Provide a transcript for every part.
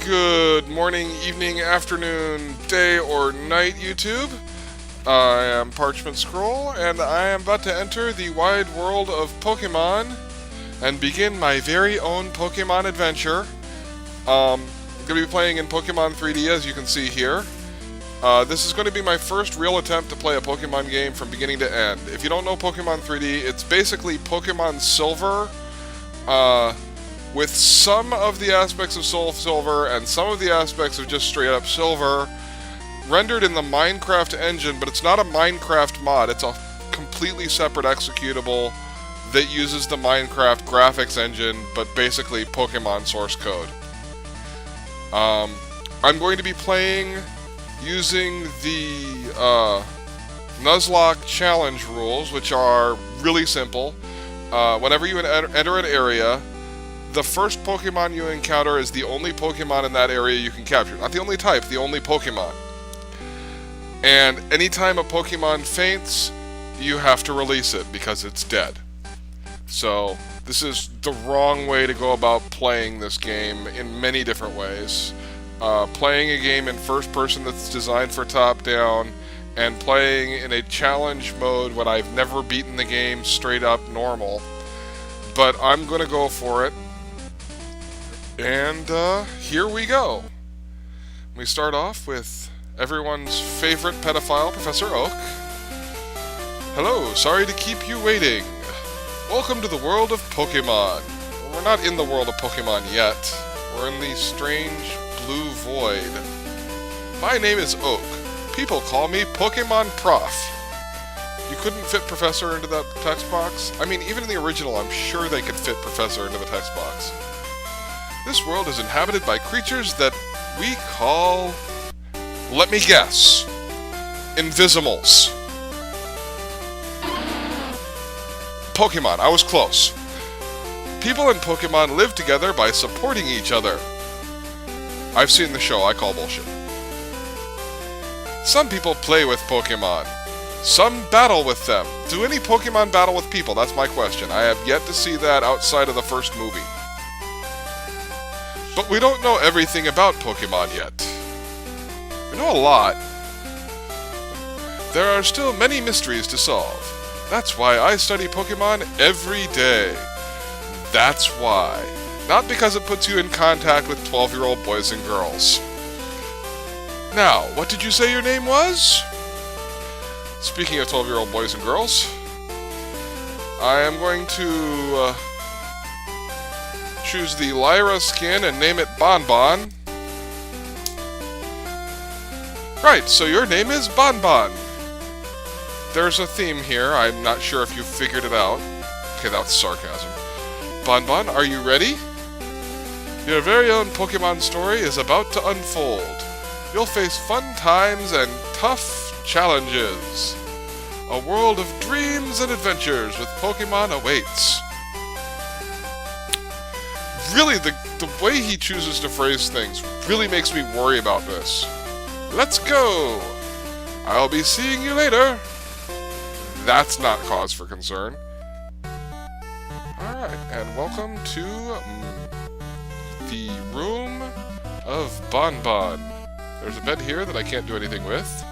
Good morning, evening, afternoon, day, or night, YouTube. I am Parchment Scroll, and I am about to enter the wide world of Pokemon and begin my very own Pokemon adventure. I'm going to be playing in Pokemon 3D, as you can see here. This is going to be my first real attempt to play a Pokemon game from beginning to end. If you don't know Pokemon 3D, it's basically Pokemon Silver, with some of the aspects of Soul Silver and some of the aspects of just straight up Silver rendered in the Minecraft engine, but it's not a Minecraft mod. It's a completely separate executable that uses the Minecraft graphics engine, but basically Pokemon source code. I'm going to be playing using the Nuzlocke challenge rules, which are really simple. Whenever you enter an area, the first Pokemon you encounter is the only Pokemon in that area you can capture. Not the only type, the only Pokemon. And anytime a Pokemon faints, you have to release it because it's dead. So, this is the wrong way to go about playing this game in many different ways. Playing a game in first person that's designed for top-down, and playing in a challenge mode when I've never beaten the game straight up normal. But I'm gonna go for it. And here we go. We start off with everyone's favorite pedophile, Professor Oak. Hello, sorry to keep you waiting. Welcome to the world of Pokemon. We're not in the world of Pokemon yet. We're in the strange blue void. My name is Oak. People call me Pokemon Prof. You couldn't fit Professor into that text box? I mean, even in the original, I'm sure they could fit Professor into the text box. This world is inhabited by creatures that we call... let me guess. Invisimals. Pokemon, I was close. People and Pokemon live together by supporting each other. I've seen the show, I call bullshit. Some people play with Pokemon. Some battle with them. Do any Pokemon battle with people? That's my question. I have yet to see that outside of the first movie. But we don't know everything about Pokemon yet. We know a lot. There are still many mysteries to solve. That's why I study Pokemon every day. That's why. Not because it puts you in contact with 12-year-old boys and girls. Now, what did you say your name was? Speaking of 12-year-old boys and girls, I am going to choose the Lyra skin and name it Bonbon. Right, so your name is Bonbon. There's a theme here. I'm not sure if you figured it out. Okay, that's sarcasm. Bonbon, are you ready? Your very own Pokemon story is about to unfold. You'll face fun times and tough challenges. A world of dreams and adventures with Pokemon awaits. Really, the way he chooses to phrase things really makes me worry about this. Let's go! I'll be seeing you later. That's not cause for concern. Alright, and welcome to the room of Bonbon. There's a bed here that I can't do anything with.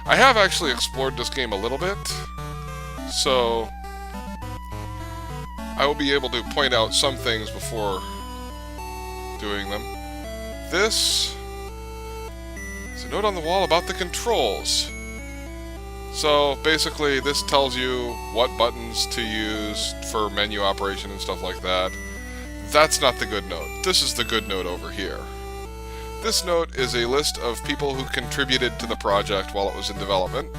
I have actually explored this game a little bit, so I will be able to point out some things before doing them. This is a note on the wall about the controls. So basically this tells you what buttons to use for menu operation and stuff like that. That's not the good note. This is the good note over here. This note is a list of people who contributed to the project while it was in development.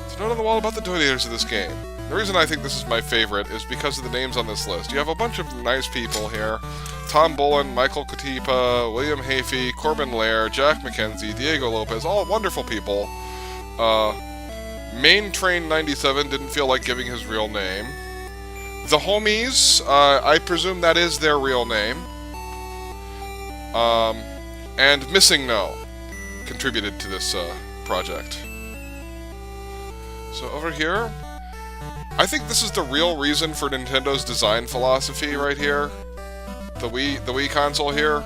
It's a note on the wall about the donators of this game. The reason I think this is my favorite is because of the names on this list. You have a bunch of nice people here. Tom Bolin, Michael Katipa, William Hafey, Corbin Lair, Jack McKenzie, Diego Lopez, all wonderful people. Main Train 97 didn't feel like giving his real name. The Homies, I presume that is their real name. And Missing No contributed to this project. So over here, I think this is the real reason for Nintendo's design philosophy right here. the Wii console here,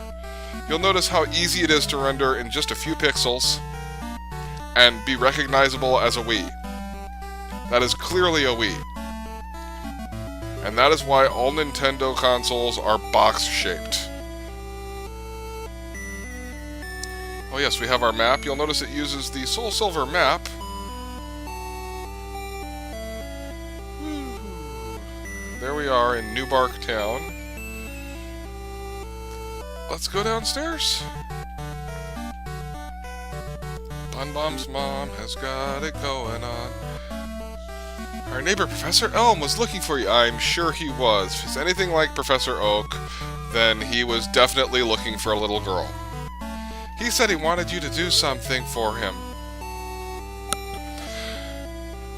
you'll notice how easy it is to render in just a few pixels and be recognizable as a Wii. That is clearly a Wii. And that is why all Nintendo consoles are box-shaped. Oh yes, we have our map. You'll notice it uses the Soul Silver map. There we are in New Bark Town. Let's go downstairs. Bun Bomb's mom has got it going on. Our neighbor Professor Elm was looking for you. I'm sure he was. If it's anything like Professor Oak, then he was definitely looking for a little girl. He said he wanted you to do something for him.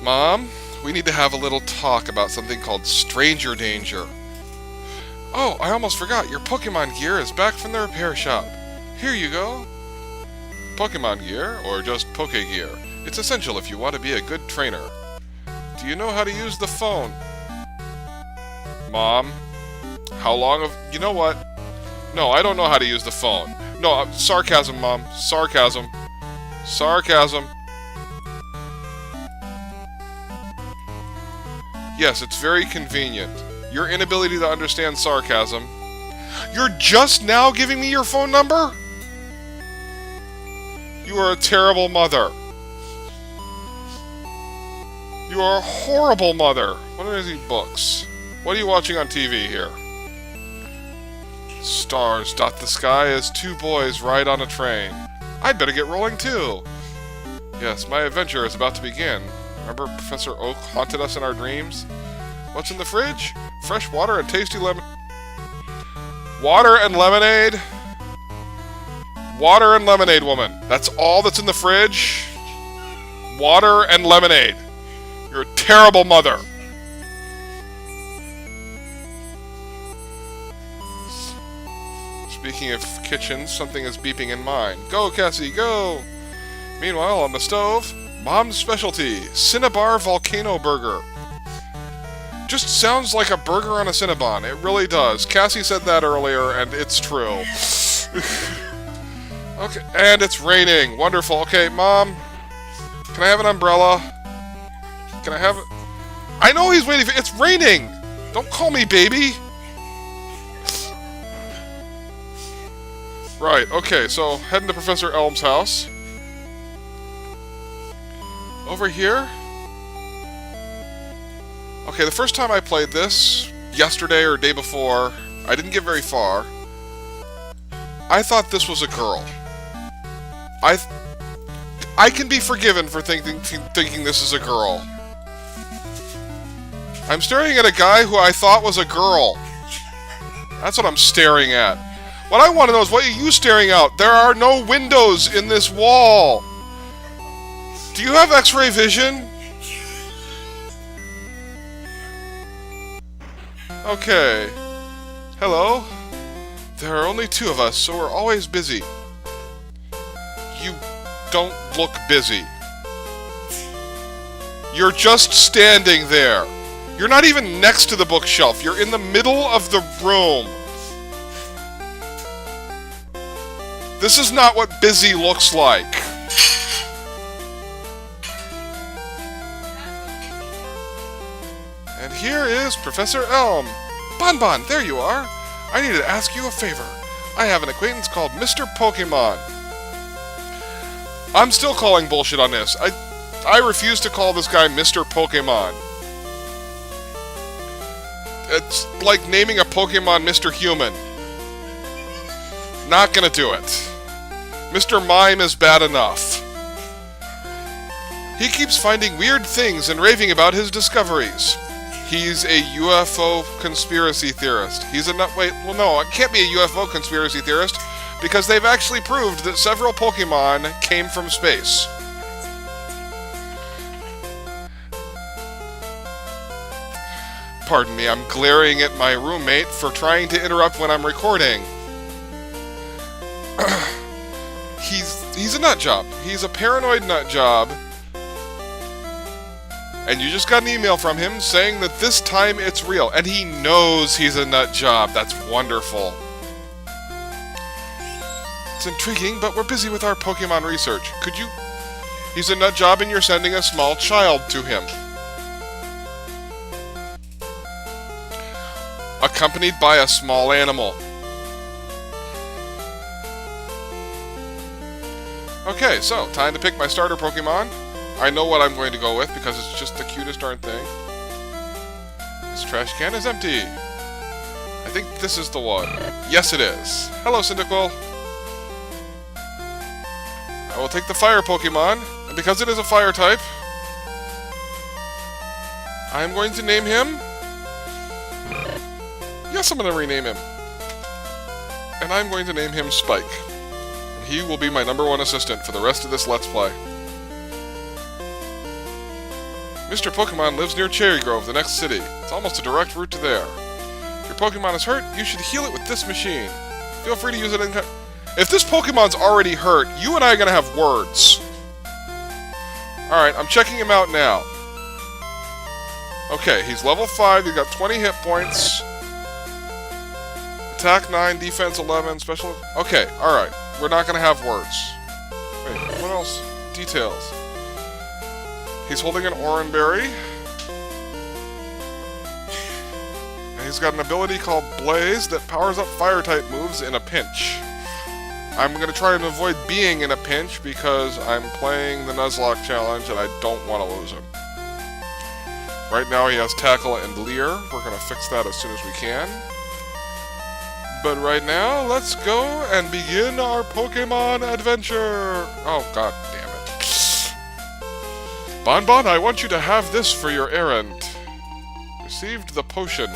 Mom, we need to have a little talk about something called Stranger Danger. Oh, I almost forgot. Your Pokemon gear is back from the repair shop. Here you go. Pokemon gear, or just Poke gear. It's essential if you want to be a good trainer. Do you know how to use the phone? Mom, how long have... You know what? No, I don't know how to use the phone. No, sarcasm, Mom. Sarcasm. Sarcasm. Yes, it's very convenient. Your inability to understand sarcasm. You're just now giving me your phone number? You are a terrible mother. You are a horrible mother. What are these books? What are you watching on TV here? Stars dot the sky as two boys ride on a train. I'd better get rolling too. Yes, my adventure is about to begin. Remember Professor Oak haunted us in our dreams? What's in the fridge? Fresh water and tasty lemon... Water and lemonade? Water and lemonade, woman. That's all that's in the fridge? Water and lemonade. You're a terrible mother. Speaking of kitchens, something is beeping in mine. Go, Cassie, go! Meanwhile, on the stove, Mom's specialty, Cinnabar Volcano Burger. Just sounds like a burger on a Cinnabon. It really does. Cassie said that earlier, and it's true. Okay, and it's raining. Wonderful. Okay, Mom, can I have an umbrella? Can I have it? I know he's waiting for... It's raining! Don't call me baby! Right, okay, so heading to Professor Elm's house. Over here? Okay, the first time I played this, yesterday or day before, I didn't get very far. I thought this was a girl. I can be forgiven for thinking this is a girl. I'm staring at a guy who I thought was a girl. That's what I'm staring at. What I want to know is, what are you staring at? There are no windows in this wall. Do you have X-ray vision? Okay. Hello? There are only two of us, so we're always busy. You don't look busy. You're just standing there. You're not even next to the bookshelf. You're in the middle of the room. This is not what busy looks like. And here is Professor Elm. Bonbon, there you are. I need to ask you a favor. I have an acquaintance called Mr. Pokemon. I'm still calling bullshit on this. I refuse to call this guy Mr. Pokemon. It's like naming a Pokemon Mr. Human. Not gonna do it. Mr. Mime is bad enough. He keeps finding weird things and raving about his discoveries. He's a UFO conspiracy theorist. He's a wait, well no, it can't be a UFO conspiracy theorist because they've actually proved that several Pokemon came from space. Pardon me, I'm glaring at my roommate for trying to interrupt when I'm recording. He's a nut job. He's a paranoid nut job. And you just got an email from him saying that this time it's real. And he knows he's a nut job. That's wonderful. It's intriguing, but we're busy with our Pokemon research. Could you... He's a nut job and you're sending a small child to him. Accompanied by a small animal. Okay, so, time to pick my starter Pokemon. I know what I'm going to go with because it's just the cutest darn thing. This trash can is empty. I think this is the one. Yes, it is. Hello, Cyndaquil. I will take the fire Pokemon, and because it is a fire type, I'm going to name him... Yes, I'm going to rename him. And I'm going to name him Spike. And he will be my #1 assistant for the rest of this Let's Play. Mr. Pokemon lives near Cherry Grove, the next city. It's almost a direct route to there. If your Pokemon is hurt, you should heal it with this machine. Feel free to use it in... If this Pokemon's already hurt, you and I are going to have words. Alright, I'm checking him out now. Okay, he's level 5, he's got 20 hit points. Attack 9, defense 11, special... Okay, alright. We're not going to have words. Wait, what else? Details. He's holding an Oranberry. And he's got an ability called Blaze that powers up Fire-type moves in a pinch. I'm going to try and avoid being in a pinch because I'm playing the Nuzlocke challenge and I don't want to lose him. Right now he has Tackle and Leer. We're going to fix that as soon as we can. But right now, let's go and begin our Pokemon adventure! Oh, god damn it. Bonbon, I want you to have this for your errand. Received the potion.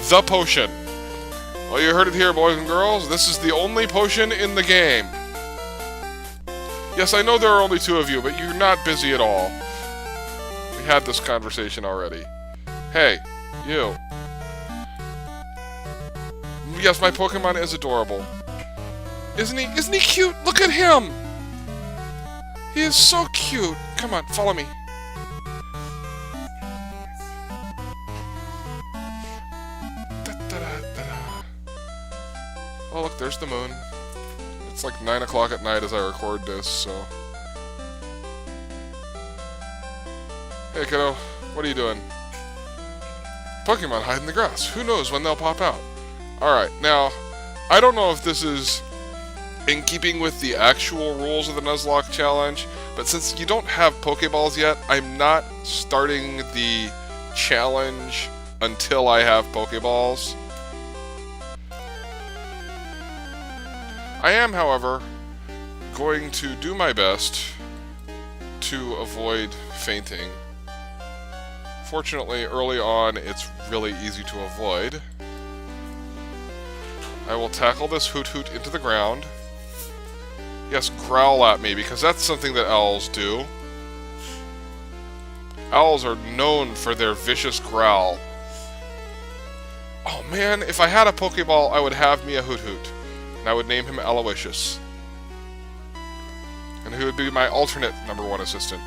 The potion. Well, you heard it here, boys and girls. This is the only potion in the game. Yes, I know there are only 2 of you, but you're not busy at all. We had this conversation already. Hey, you. Yes, my Pokemon is adorable. Isn't he cute? Look at him! He is so cute. Come on, follow me. Oh, look, there's the moon. It's like 9 o'clock at night as I record this, so... Hey, kiddo. What are you doing? Pokemon hide in the grass. Who knows when they'll pop out? Alright, now, I don't know if this is in keeping with the actual rules of the Nuzlocke challenge, but since you don't have Pokeballs yet, I'm not starting the challenge until I have Pokeballs. I am, however, going to do my best to avoid fainting. Fortunately, early on, it's really easy to avoid. I will tackle this Hoot Hoot into the ground. Yes, growl at me, because that's something that owls do. Owls are known for their vicious growl. Oh man, if I had a Pokeball, I would have me a Hoot Hoot. And I would name him Aloysius. And he would be my alternate #1 assistant.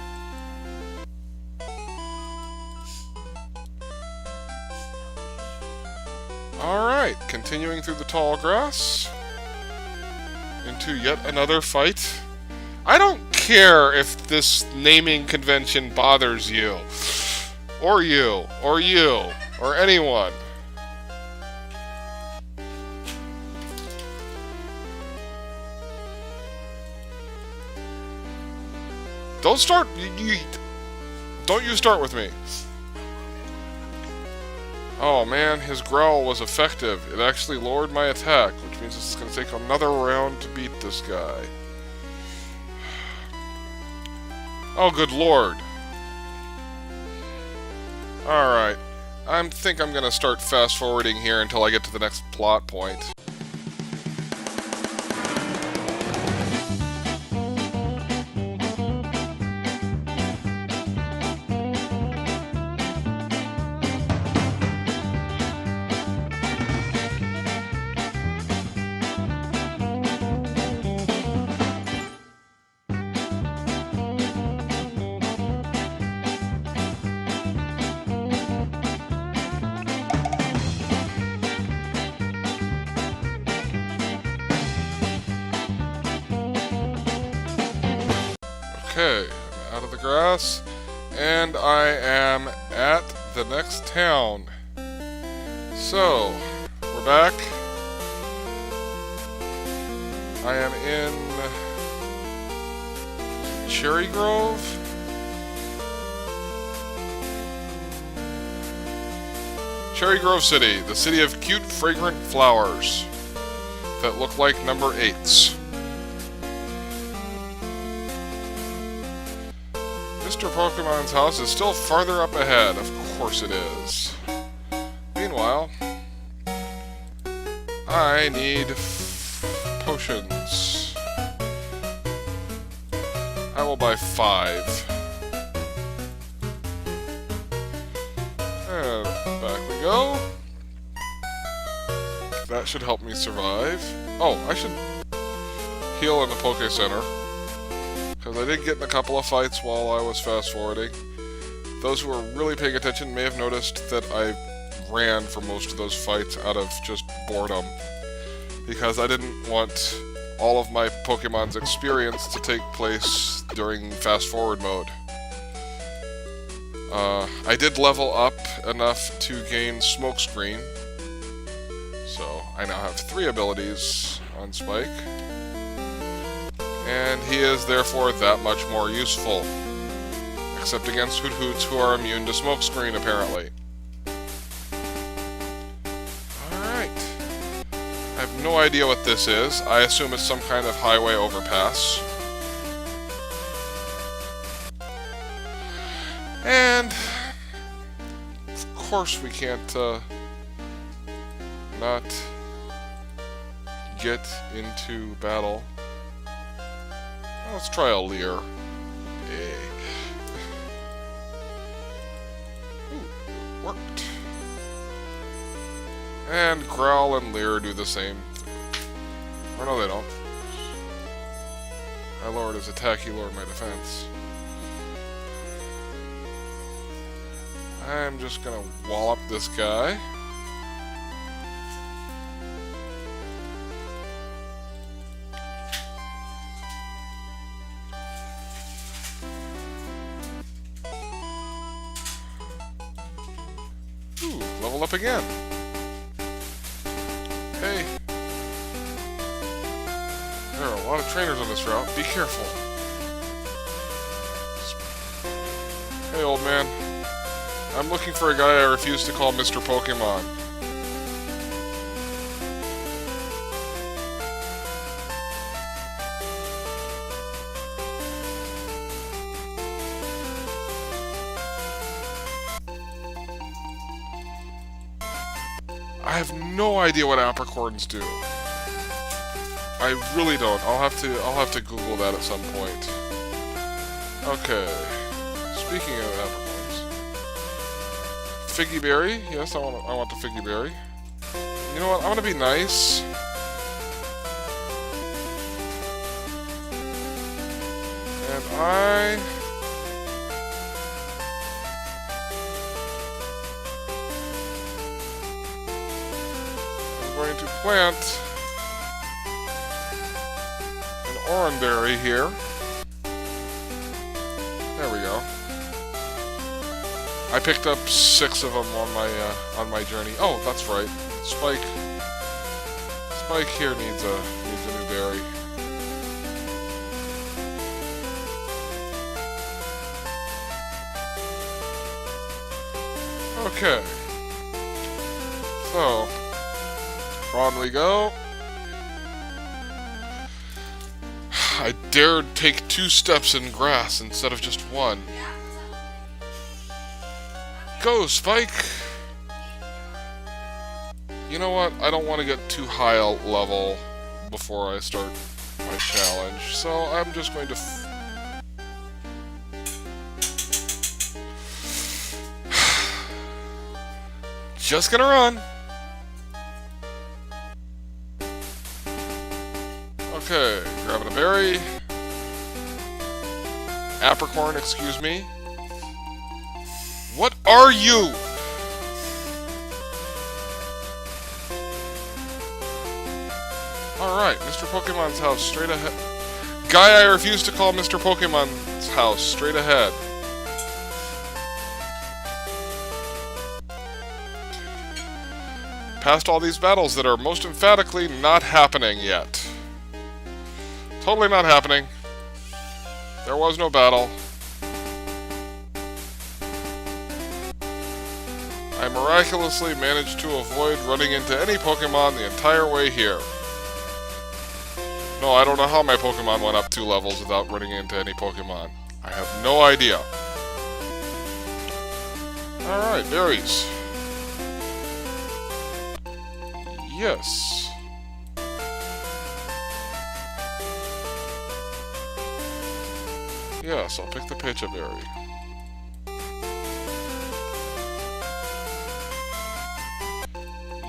Alright, continuing through the tall grass. Into yet another fight. I don't care if this naming convention bothers you. Or you. Or you. Or anyone. Don't start... Don't you start with me. Oh man, his growl was effective. It actually lowered my attack, which means it's going to take another round to beat this guy. Oh, good lord. Alright. I think I'm going to start fast-forwarding here until I get to the next plot point. Okay, I'm out of the grass, and I am at the next town. So, we're back. I am in Cherry Grove. Cherry Grove City, the city of cute, fragrant flowers that look like number 8s. Mr. Pokemon's house is still farther up ahead. Of course it is. Meanwhile, I need potions. I will buy 5. And back we go. That should help me survive. Oh, I should heal in the Poke Center, because I did get in a couple of fights while I was fast-forwarding. Those who were really paying attention may have noticed that I ran for most of those fights out of just boredom, because I didn't want all of my Pokemon's experience to take place during fast-forward mode. I did level up enough to gain Smokescreen, so I now have 3 abilities on Spike, and he is therefore that much more useful, except against Hoot-Hoots who are immune to Smokescreen, apparently. Alright. I have no idea what this is. I assume it's some kind of highway overpass. And of course we can't not get into battle. Well, let's try a Leer. Hey. Ooh, worked. And Growl and Leer do the same. Or no, they don't. I lowered his attack, he lowered my defense. I'm just gonna wallop this guy. Ooh, level up again. Hey. There are a lot of trainers on this route. Be careful. Hey, old man. I'm looking for a guy I refuse to call Mr. Pokemon. I have no idea what apricorns do. I really don't. I'll have to Google that at some point. Okay. Speaking of apricorns. Figgy Berry? Yes, I want the Figgy Berry. You know what? I'm gonna be nice. And I'm going to plant an Oranberry here. There we go. I picked up 6 of them on my journey. Oh, that's right. Spike here needs a new berry. Okay. So, on we go. I dared take 2 steps in grass instead of just 1. Go, Spike! You know what? I don't want to get too high a level before I start my challenge, so I'm just going to... just gonna run! Okay, grabbing a berry. Apricorn, excuse me. What are you? Alright, Mr. Pokemon's house, straight ahead. guy I refuse to call Mr. Pokemon's house, straight ahead. Past all these battles that are most emphatically not happening yet. Totally not happening. There was no battle. I miraculously managed to avoid running into any Pokemon the entire way here. No, I don't know how my Pokemon went up 2 levels without running into any Pokemon. I have no idea. Alright, berries. Yes. Yes, I'll pick the Pecha Berry.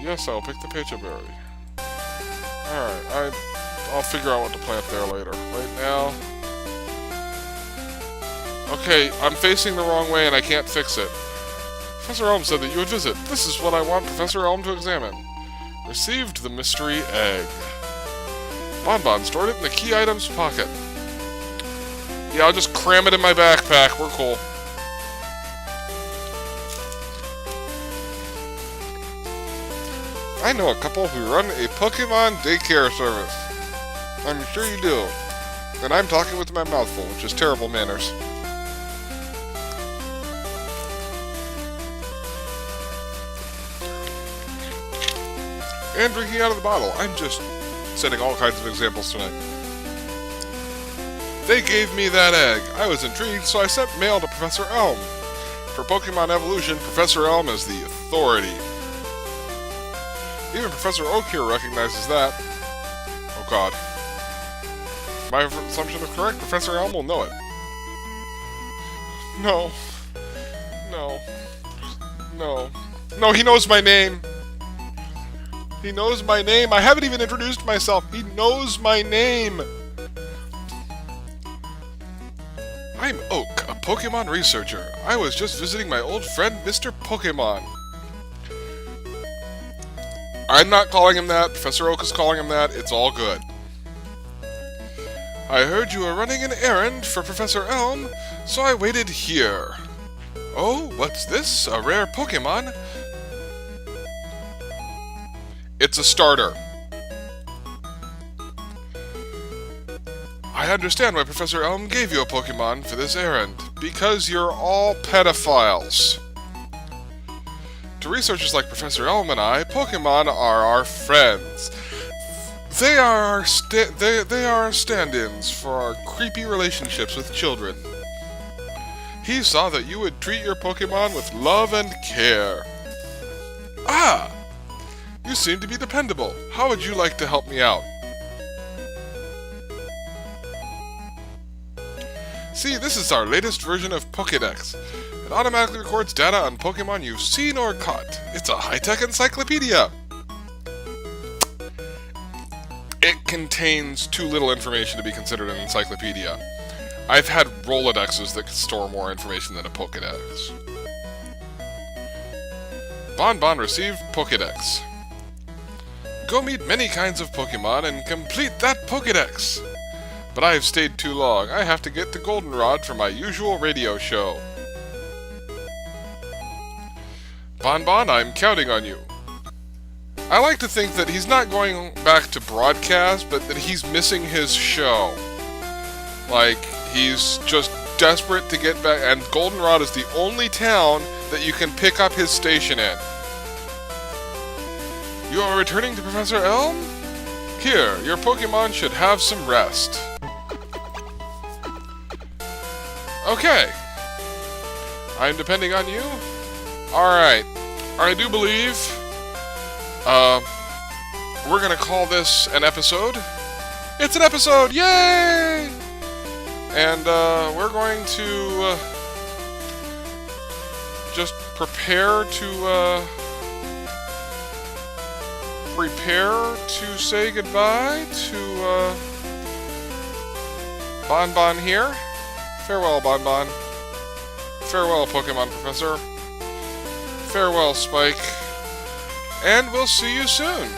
Yes, I'll pick the Pecha Berry. Alright, I'll figure out what to plant there later. Right now... Okay, I'm facing the wrong way and I can't fix it. Professor Elm said that you would visit. This is what I want Professor Elm to examine. Received the mystery egg. Bonbon stored it in the key items pocket. Yeah, I'll just cram it in my backpack. We're cool. I know a couple who run a Pokemon daycare service. I'm sure you do. And I'm talking with my mouth full, which is terrible manners. And drinking out of the bottle. I'm just setting all kinds of examples tonight. They gave me that egg. I was intrigued, so I sent mail to Professor Elm. For Pokemon evolution, Professor Elm is the authority. Even Professor Oak here recognizes that. Oh god. My assumption is correct. Professor Elm will know it. No. No. No. No, he knows my name. He knows my name. I haven't even introduced myself. He knows my name. I'm Oak, a Pokemon researcher. I was just visiting my old friend, Mr. Pokemon. I'm not calling him that. Professor Oak is calling him that. It's all good. I heard you were running an errand for Professor Elm, so I waited here. Oh, what's this? A rare Pokemon? It's a starter. I understand why Professor Elm gave you a Pokemon for this errand. Because you're all pedophiles. To researchers like Professor Elm and I, Pokemon are our friends. They are our stand-ins for our creepy relationships with children. He saw that you would treat your Pokemon with love and care. Ah! You seem to be dependable. How would you like to help me out? See, this is our latest version of Pokédex. It automatically records data on Pokemon you've seen or caught. It's a high-tech encyclopedia. It contains too little information to be considered an encyclopedia. I've had Rolodexes that can store more information than a Pokédex. Bonbon received Pokédex. Go meet many kinds of Pokemon and complete that Pokédex. But I have stayed too long. I have to get to Goldenrod for my usual radio show. Bonbon, I'm counting on you. I like to think that he's not going back to broadcast, but that he's missing his show. Like, he's just desperate to get back, and Goldenrod is the only town that you can pick up his station in. You are returning to Professor Elm? Here, your Pokemon should have some rest. Okay. I'm depending on you? Alright. I do believe we're gonna call this an episode. It's an episode! Yay! And we're going to just prepare to say goodbye to Bonbon here. Farewell, Bonbon. Farewell, Pokemon Professor. Farewell, Spike. And we'll see you soon.